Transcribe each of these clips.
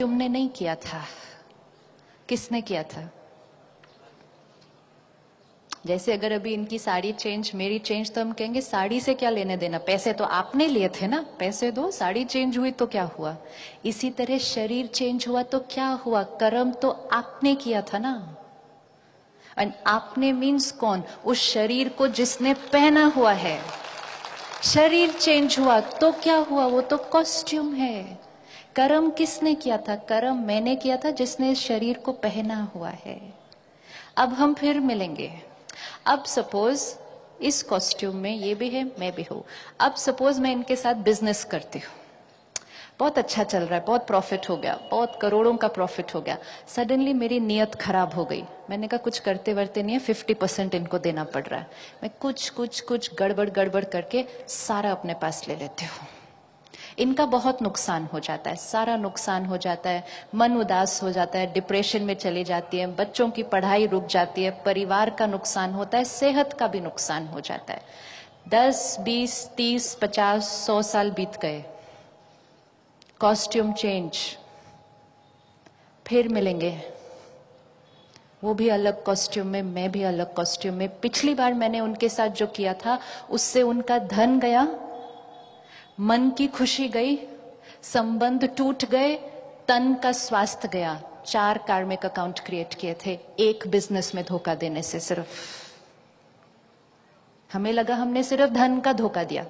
तुमने नहीं किया था, किसने किया था? जैसे अगर अभी इनकी साड़ी चेंज मेरी चेंज तो हम कहेंगे साड़ी से क्या लेने देना, पैसे तो आपने लिए थे ना, पैसे दो, साड़ी चेंज हुई तो क्या हुआ। इसी तरह शरीर चेंज हुआ तो क्या हुआ, कर्म तो आपने किया था ना। और आपने मीन्स कौन? उस शरीर को जिसने पहना हुआ है। शरीर चेंज हुआ तो क्या हुआ, वो तो कॉस्ट्यूम है। कर्म किसने किया था? कर्म मैंने किया था जिसने इस शरीर को पहना हुआ है। अब हम फिर मिलेंगे। अब सपोज इस कॉस्ट्यूम में ये भी है, मैं भी हूं। अब सपोज मैं इनके साथ बिजनेस करती हूँ, बहुत अच्छा चल रहा है, बहुत प्रॉफिट हो गया, बहुत करोड़ों का प्रॉफिट हो गया। सडनली मेरी नीयत खराब हो गई। मैंने कहा कुछ करते वर्ते नहीं है, 50% इनको देना पड़ रहा है। मैं कुछ कुछ कुछ गड़बड़ गड़बड़ करके सारा अपने पास ले लेती हूँ। इनका बहुत नुकसान हो जाता है, सारा नुकसान हो जाता है, मन उदास हो जाता है, डिप्रेशन में चली जाती है, बच्चों की पढ़ाई रुक जाती है, परिवार का नुकसान होता है, सेहत का भी नुकसान हो जाता है। 10, 20, 30, 50, 100 साल बीत गए, कॉस्ट्यूम चेंज, फिर मिलेंगे। वो भी अलग कॉस्ट्यूम में, मैं भी अलग कॉस्ट्यूम में। पिछली बार मैंने उनके साथ जो किया था उससे उनका धन गया, मन की खुशी गई, संबंध टूट गए, तन का स्वास्थ्य गया। 4 कार्मिक अकाउंट क्रिएट किए थे एक बिजनेस में धोखा देने से। सिर्फ हमें लगा हमने सिर्फ धन का धोखा दिया,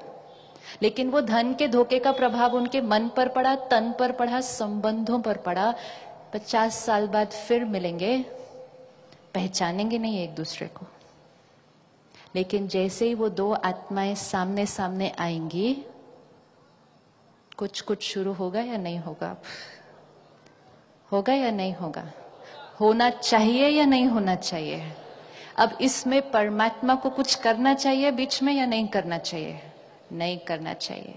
लेकिन वो धन के धोखे का प्रभाव उनके मन पर पड़ा, तन पर पड़ा, संबंधों पर पड़ा। 50 साल बाद फिर मिलेंगे, पहचानेंगे नहीं एक दूसरे को, लेकिन जैसे ही वो दो आत्माएं सामने सामने आएंगी, कुछ कुछ शुरू होगा या नहीं होगा? होगा या नहीं होगा? होना चाहिए या नहीं होना चाहिए? अब इसमें परमात्मा को कुछ करना चाहिए बीच में या नहीं करना चाहिए? नहीं करना चाहिए।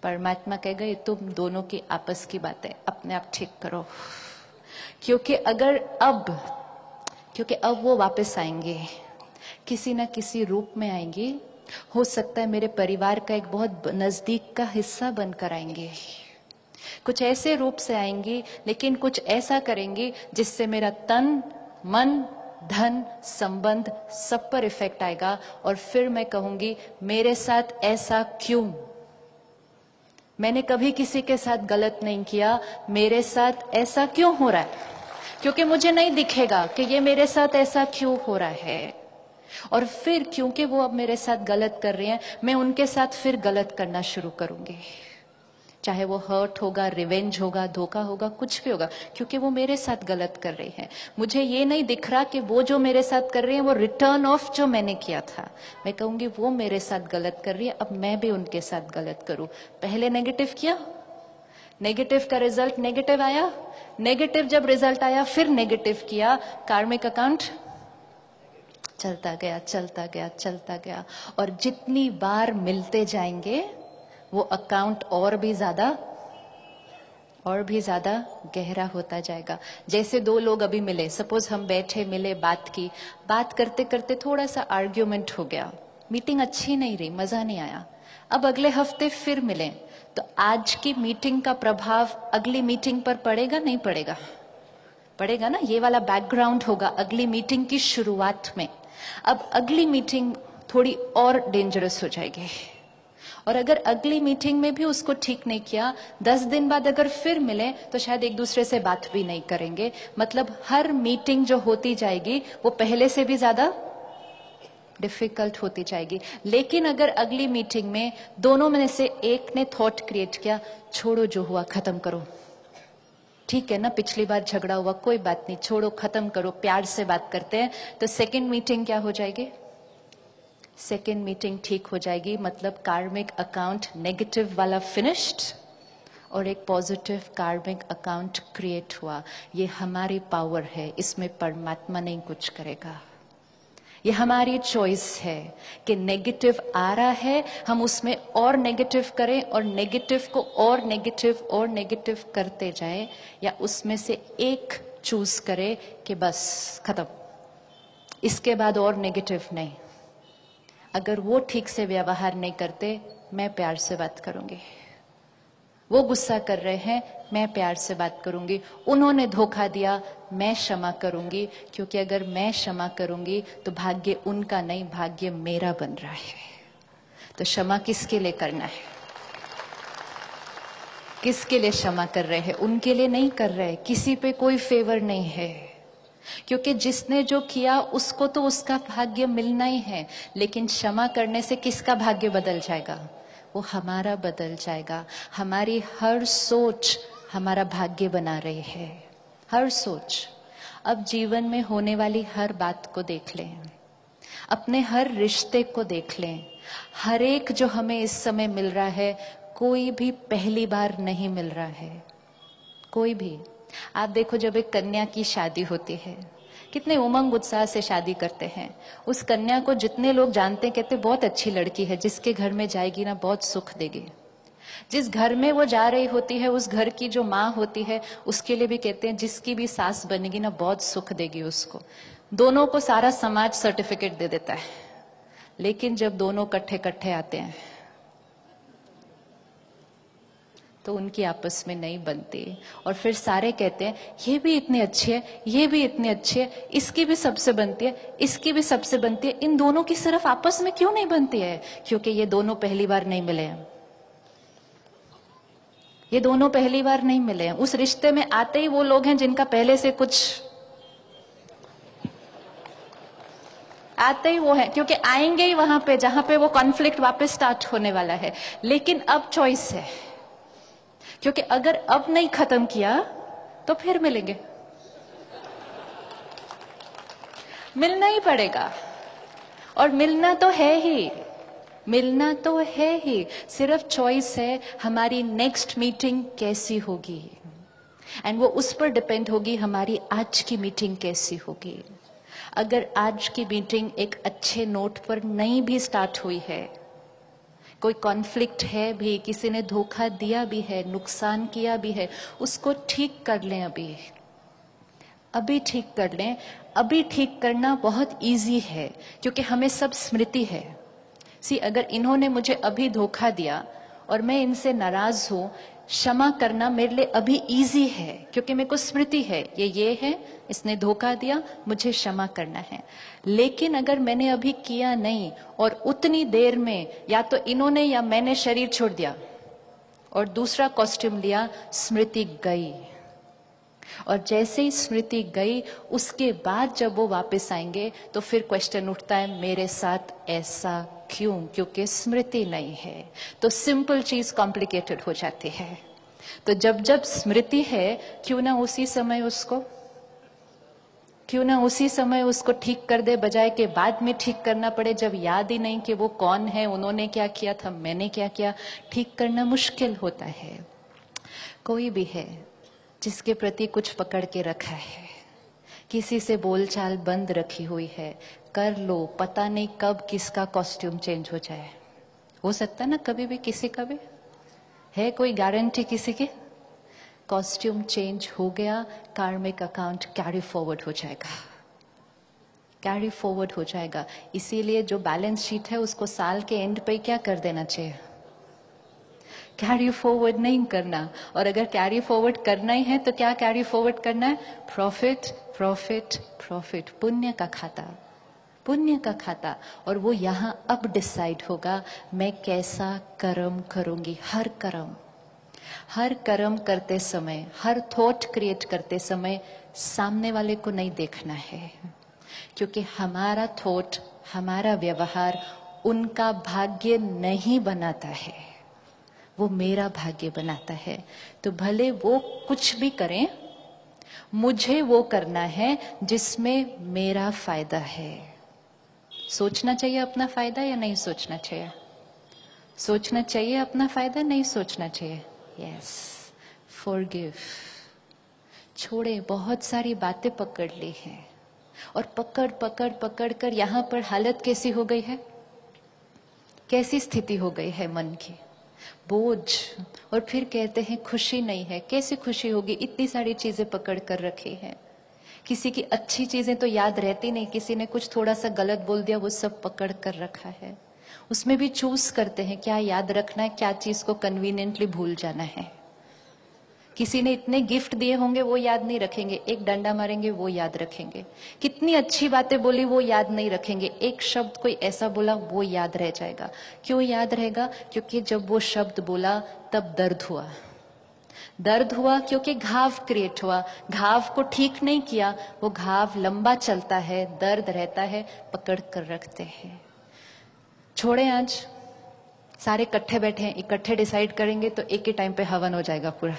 परमात्मा कहेगा ये तुम दोनों की आपस की बात है, अपने आप ठीक करो। क्योंकि अब वो वापस आएंगे, किसी न किसी रूप में आएंगे। हो सकता है मेरे परिवार का एक बहुत नजदीक का हिस्सा बनकर आएंगे, कुछ ऐसे रूप से आएंगी, लेकिन कुछ ऐसा करेंगी जिससे मेरा तन, मन, धन, संबंध सब पर इफेक्ट आएगा। और फिर मैं कहूंगी मेरे साथ ऐसा क्यों? मैंने कभी किसी के साथ गलत नहीं किया, मेरे साथ ऐसा क्यों हो रहा है? क्योंकि मुझे नहीं दिखेगा कि ये मेरे साथ ऐसा क्यों हो रहा है। और फिर क्योंकि वो अब मेरे साथ गलत कर रहे हैं, मैं उनके साथ फिर गलत करना शुरू करूंगी। चाहे वो हर्ट होगा, रिवेंज होगा, धोखा होगा, कुछ भी होगा, क्योंकि वो मेरे साथ गलत कर रहे हैं। मुझे ये नहीं दिख रहा कि वो जो मेरे साथ कर रहे हैं वो रिटर्न ऑफ जो मैंने किया था। मैं कहूंगी वो मेरे साथ गलत कर रही है, अब मैं भी उनके साथ गलत करूं। पहले नेगेटिव किया, नेगेटिव का रिजल्ट नेगेटिव आया, नेगेटिव जब रिजल्ट आया फिर नेगेटिव किया, कार्मिक अकाउंट चलता गया चलता गया चलता गया। और जितनी बार मिलते जाएंगे वो अकाउंट और भी ज्यादा गहरा होता जाएगा। जैसे दो लोग अभी मिले, सपोज हम बैठे मिले, बात की, बात करते करते थोड़ा सा आर्ग्यूमेंट हो गया, मीटिंग अच्छी नहीं रही, मजा नहीं आया। अब अगले हफ्ते फिर मिले तो आज की मीटिंग का प्रभाव अगली मीटिंग पर पड़ेगा नहीं पड़ेगा? पड़ेगा ना। ये वाला बैकग्राउंड होगा अगली मीटिंग की शुरुआत में। अब अगली मीटिंग थोड़ी और डेंजरस हो जाएगी। और अगर अगली मीटिंग में भी उसको ठीक नहीं किया, 10 दिन बाद अगर फिर मिले तो शायद एक दूसरे से बात भी नहीं करेंगे। मतलब हर मीटिंग जो होती जाएगी वो पहले से भी ज्यादा डिफिकल्ट होती जाएगी। लेकिन अगर अगली मीटिंग में दोनों में से एक ने थॉट क्रिएट किया, छोड़ो जो हुआ खत्म करो, ठीक है ना, पिछली बार झगड़ा हुआ, कोई बात नहीं, छोड़ो खत्म करो, प्यार से बात करते हैं, तो सेकेंड मीटिंग क्या हो जाएगी? सेकेंड मीटिंग ठीक हो जाएगी। मतलब कार्मिक अकाउंट नेगेटिव वाला फिनिश्ड और एक पॉजिटिव कार्मिक अकाउंट क्रिएट हुआ। ये हमारी पावर है, इसमें परमात्मा नहीं कुछ करेगा। ये हमारी चॉइस है कि नेगेटिव आ रहा है हम उसमें और नेगेटिव करें और नेगेटिव को और नेगेटिव करते जाएं, या उसमें से एक चूज करें कि बस खत्म, इसके बाद और नेगेटिव नहीं। अगर वो ठीक से व्यवहार नहीं करते, मैं प्यार से बात करूंगी, वो गुस्सा कर रहे हैं, मैं प्यार से बात करूंगी। उन्होंने धोखा दिया, मैं क्षमा करूंगी, क्योंकि अगर मैं क्षमा करूंगी तो भाग्य उनका नहीं, भाग्य मेरा बन रहा है। तो क्षमा किसके लिए करना है? किसके लिए क्षमा कर रहे हैं? उनके लिए नहीं कर रहे, किसी पे कोई फेवर नहीं है, क्योंकि जिसने जो किया उसको तो उसका भाग्य मिलना ही है। लेकिन क्षमा करने से किसका भाग्य बदल जाएगा? वो हमारा बदल जाएगा। हमारी हर सोच हमारा भाग्य बना रही है, हर सोच। अब जीवन में होने वाली हर बात को देख लें, अपने हर रिश्ते को देख लें। हर एक जो हमें इस समय मिल रहा है, कोई भी पहली बार नहीं मिल रहा है, कोई भी। आप देखो, जब एक कन्या की शादी होती है, कितने उमंग उत्साह से शादी करते हैं। उस कन्या को जितने लोग जानते कहते बहुत अच्छी लड़की है, जिसके घर में जाएगी ना बहुत सुख देगी। जिस घर में वो जा रही होती है, उस घर की जो माँ होती है, उसके लिए भी कहते हैं जिसकी भी सास बनेगी ना बहुत सुख देगी उसको। दोनों को सारा समाज सर्टिफिकेट दे देता है, लेकिन जब दोनों कट्ठे कट्ठे आते हैं तो उनकी आपस में नहीं बनती। और फिर सारे कहते हैं ये भी इतनी अच्छी है, ये भी इतनी अच्छी है, इसकी भी सबसे बनती है, इसकी भी सबसे बनती है, इन दोनों की सिर्फ आपस में क्यों नहीं बनती है? क्योंकि ये दोनों पहली बार नहीं मिले हैं, ये दोनों पहली बार नहीं मिले हैं। उस रिश्ते में आते ही वो लोग हैं जिनका पहले से कुछ, आते ही वो है, क्योंकि आएंगे ही वहां पे जहां पे वो कॉन्फ्लिक्ट वापस स्टार्ट होने वाला है। लेकिन अब चॉइस है, क्योंकि अगर अब नहीं खत्म किया तो फिर मिलेंगे, मिलना ही पड़ेगा। और मिलना तो है ही, मिलना तो है ही, सिर्फ चॉइस है हमारी नेक्स्ट मीटिंग कैसी होगी। एंड वो उस पर डिपेंड होगी हमारी आज की मीटिंग कैसी होगी। अगर आज की मीटिंग एक अच्छे नोट पर नहीं भी स्टार्ट हुई है, कोई कॉन्फ्लिक्ट है भी, किसी ने धोखा दिया भी है, नुकसान किया भी है, उसको ठीक कर लें। अभी ठीक कर लें। अभी ठीक करना बहुत इजी है, क्योंकि हमें सब स्मृति है। अगर इन्होंने मुझे अभी धोखा दिया और मैं इनसे नाराज हूं, क्षमा करना मेरे लिए अभी इजी है, क्योंकि मेरे को स्मृति है, ये है, इसने धोखा दिया, मुझे क्षमा करना है। लेकिन अगर मैंने अभी किया नहीं और उतनी देर में या तो इन्होंने या मैंने शरीर छोड़ दिया और दूसरा कॉस्ट्यूम लिया, स्मृति गई। और जैसे ही स्मृति गई, उसके बाद जब वो वापस आएंगे तो फिर क्वेश्चन उठता है, मेरे साथ ऐसा क्यों? क्योंकि स्मृति नहीं है। तो सिंपल चीज कॉम्प्लिकेटेड हो जाती है। तो जब जब स्मृति है, क्यों ना उसी समय उसको ठीक कर दे, बजाय के बाद में ठीक करना पड़े, जब याद ही नहीं कि वो कौन है, उन्होंने क्या किया था, मैंने क्या किया। ठीक करना मुश्किल होता है। कोई भी है जिसके प्रति कुछ पकड़ के रखा है, किसी से बोलचाल बंद रखी हुई है, कर लो, पता नहीं कब किसका कॉस्ट्यूम चेंज हो जाए। हो सकता है ना, कभी भी किसी का भी है, कोई गारंटी किसी की? कॉस्ट्यूम चेंज हो गया, कार्मिक अकाउंट कैरी फॉरवर्ड हो जाएगा, कैरी फॉरवर्ड हो जाएगा। इसीलिए जो बैलेंस शीट है उसको साल के एंड पे क्या कर देना चाहिए? कैरी फॉरवर्ड नहीं करना। और अगर कैरी फॉरवर्ड करना ही है तो क्या कैरी फॉरवर्ड करना है? प्रॉफिट, प्रॉफिट, प्रॉफिट, पुण्य का खाता, पुण्य का खाता। और वो यहां अब डिसाइड होगा, मैं कैसा कर्म करूंगी। हर कर्म करते समय, हर थॉट क्रिएट करते समय सामने वाले को नहीं देखना है, क्योंकि हमारा थॉट, हमारा व्यवहार उनका भाग्य नहीं बनाता है, वो मेरा भाग्य बनाता है। तो भले वो कुछ भी करें, मुझे वो करना है जिसमें मेरा फायदा है। सोचना चाहिए अपना फायदा या नहीं सोचना चाहिए? सोचना चाहिए अपना फायदा, नहीं सोचना चाहिए। Yes, forgive. छोड़े, बहुत सारी बातें पकड़ ली हैं और पकड़ कर यहां पर हालत कैसी हो गई है, कैसी स्थिति हो गई है मन की, बोझ। और फिर कहते हैं खुशी नहीं है। कैसी खुशी होगी? इतनी सारी चीजें पकड़ कर रखी है। किसी की अच्छी चीजें तो याद रहती नहीं, किसी ने कुछ थोड़ा सा गलत बोल दिया, वो सब पकड़ कर रखा है। उसमें भी चूज करते हैं क्या याद रखना है, क्या चीज को कन्वीनियंटली भूल जाना है। किसी ने इतने गिफ्ट दिए होंगे वो याद नहीं रखेंगे, एक डंडा मारेंगे वो याद रखेंगे। कितनी अच्छी बातें बोली वो याद नहीं रखेंगे, एक शब्द कोई ऐसा बोला वो याद रह जाएगा। क्यों याद रहेगा? क्योंकि जब वो शब्द बोला तब दर्द हुआ। दर्द हुआ क्योंकि घाव क्रिएट हुआ। घाव को ठीक नहीं किया, वो घाव लंबा चलता है, दर्द रहता है, पकड़ कर रखते हैं। छोड़े, आज सारे इकट्ठे बैठे हैं, इकट्ठे डिसाइड करेंगे तो एक ही टाइम पे हवन हो जाएगा पूरा।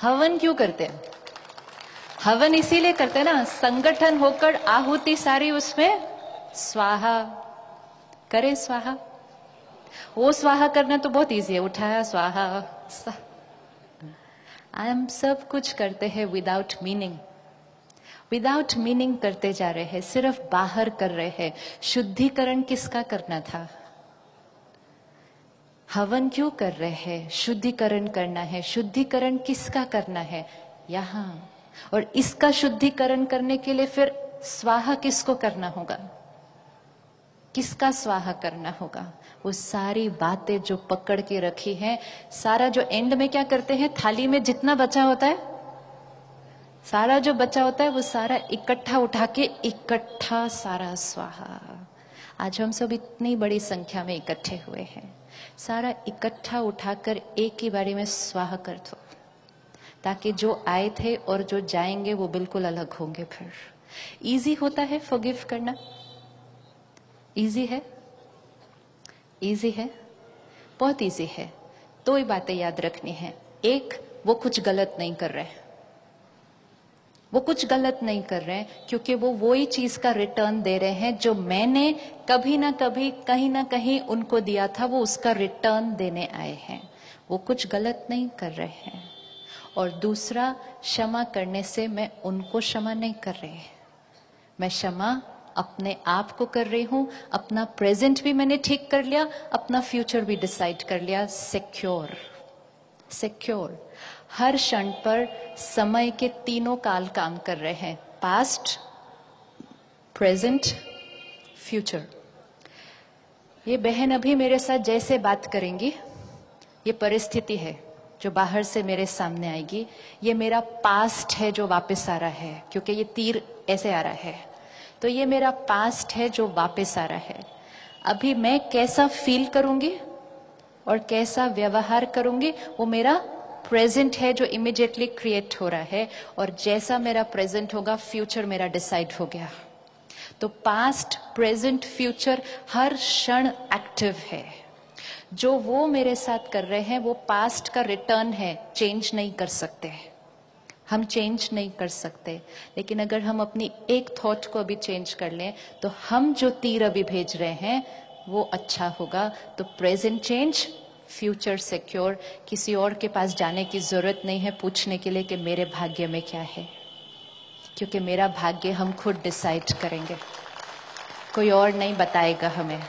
हवन क्यों करते हैं? हवन इसीलिए करते हैं ना, संगठन होकर आहुति सारी उसमें स्वाहा करे। स्वाहा, वो स्वाहा करना तो बहुत इजी है, उठाया स्वाहा। हम सब कुछ करते हैं विदाउट मीनिंग। विदाउट मीनिंग करते जा रहे हैं, सिर्फ बाहर कर रहे हैं। शुद्धिकरण किसका करना था? हवन क्यों कर रहे हैं? शुद्धिकरण करना है। शुद्धिकरण किसका करना है? यहां। और इसका शुद्धिकरण करने के लिए फिर स्वाहा किसको करना होगा? किसका स्वाहा करना होगा? वो सारी बातें जो पकड़ के रखी हैं, सारा जो एंड में क्या करते हैं, थाली में जितना बचा होता है, सारा जो बचा होता है वो सारा इकट्ठा उठा के इकट्ठा सारा स्वाहा। आज हम सब इतनी बड़ी संख्या में इकट्ठे हुए हैं, सारा इकट्ठा उठाकर एक ही बारी में स्वाहा कर दो, ताकि जो आए थे और जो जाएंगे वो बिल्कुल अलग होंगे। फिर इजी होता है फॉरगिव करना? इजी है? इजी है, बहुत इजी है। दो ही बातें याद रखनी है। एक, वो कुछ गलत नहीं कर रहे, वो कुछ गलत नहीं कर रहे हैं, क्योंकि वो वही चीज का रिटर्न दे रहे हैं जो मैंने कभी ना कभी कहीं ना कहीं उनको दिया था, वो उसका रिटर्न देने आए हैं। वो कुछ गलत नहीं कर रहे हैं। और दूसरा, क्षमा करने से मैं उनको क्षमा नहीं कर रही, मैं क्षमा अपने आप को कर रही हूं। अपना प्रेजेंट भी मैंने ठीक कर लिया, अपना फ्यूचर भी डिसाइड कर लिया। Secure, secure. हर क्षण पर समय के तीनों काल काम कर रहे हैं, पास्ट, प्रेजेंट, फ्यूचर। ये बहन अभी मेरे साथ जैसे बात करेंगी, ये परिस्थिति है जो बाहर से मेरे सामने आएगी, ये मेरा पास्ट है जो वापस आ रहा है, क्योंकि ये तीर ऐसे आ रहा है, तो ये मेरा पास्ट है जो वापस आ रहा है। अभी मैं कैसा फील करूंगी और कैसा व्यवहार करूंगी, वो मेरा प्रेजेंट है जो इमीडिएटली क्रिएट हो रहा है। और जैसा मेरा प्रेजेंट होगा, फ्यूचर मेरा डिसाइड हो गया। तो पास्ट, प्रेजेंट, फ्यूचर हर क्षण एक्टिव है। जो वो मेरे साथ कर रहे हैं वो पास्ट का रिटर्न है, चेंज नहीं कर सकते, हम चेंज नहीं कर सकते। लेकिन अगर हम अपनी एक थॉट को अभी चेंज कर लें, तो हम जो तीर अभी भेज रहे हैं वो अच्छा होगा। तो प्रेजेंट चेंज, फ्यूचर सिक्योर। किसी और के पास जाने की जरूरत नहीं है पूछने के लिए कि मेरे भाग्य में क्या है, क्योंकि मेरा भाग्य हम खुद डिसाइड करेंगे। कोई और नहीं बताएगा हमें,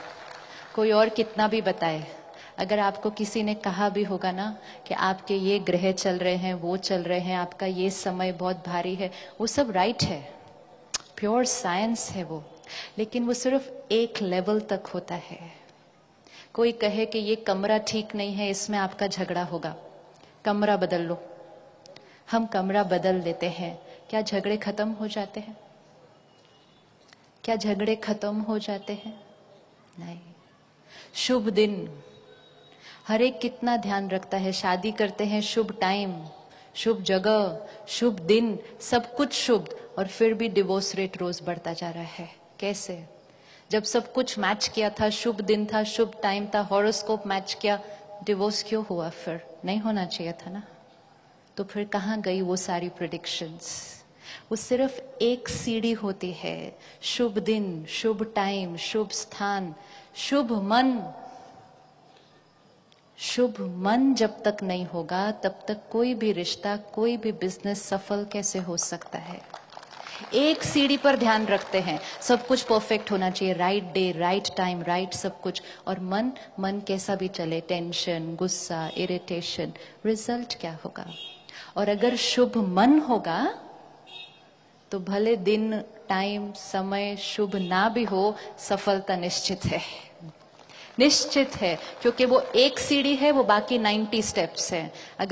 कोई और कितना भी बताए। अगर आपको किसी ने कहा भी होगा ना कि आपके ये ग्रह चल रहे हैं, वो चल रहे हैं, आपका ये समय बहुत भारी है, वो सब राइट है, प्योर साइंस है वो, लेकिन वो सिर्फ एक लेवल तक होता है। कोई कहे कि ये कमरा ठीक नहीं है, इसमें आपका झगड़ा होगा, कमरा बदल लो। हम कमरा बदल देते हैं, क्या झगड़े खत्म हो जाते हैं? क्या झगड़े खत्म हो जाते हैं? नहीं। शुभ दिन, हर एक कितना ध्यान रखता है। शादी करते हैं, शुभ टाइम, शुभ जगह, शुभ दिन, सब कुछ शुभ, और फिर भी डिवोर्स रेट रोज बढ़ता जा रहा है। कैसे? जब सब कुछ मैच किया था, शुभ दिन था, शुभ टाइम था, हॉरोस्कोप मैच किया, डिवोर्स क्यों हुआ? फिर नहीं होना चाहिए था ना। तो फिर कहाँ गई वो सारी प्रेडिक्शंस? वो सिर्फ एक सीढ़ी होती है। शुभ दिन, शुभ टाइम, शुभ स्थान, शुभ मन। शुभ मन जब तक नहीं होगा, तब तक कोई भी रिश्ता, कोई भी बिजनेस सफल कैसे हो सकता है? एक सीढ़ी पर ध्यान रखते हैं, सब कुछ परफेक्ट होना चाहिए, right day, right time, right सब कुछ। और मन कैसा भी चले, टेंशन, गुस्सा, इरिटेशन, रिजल्ट क्या होगा? और अगर शुभ मन होगा तो भले दिन, टाइम, समय शुभ ना भी हो, सफलता निश्चित है, निश्चित है, क्योंकि वो एक सीढ़ी है, वो बाकी 90 स्टेप्स है। अगर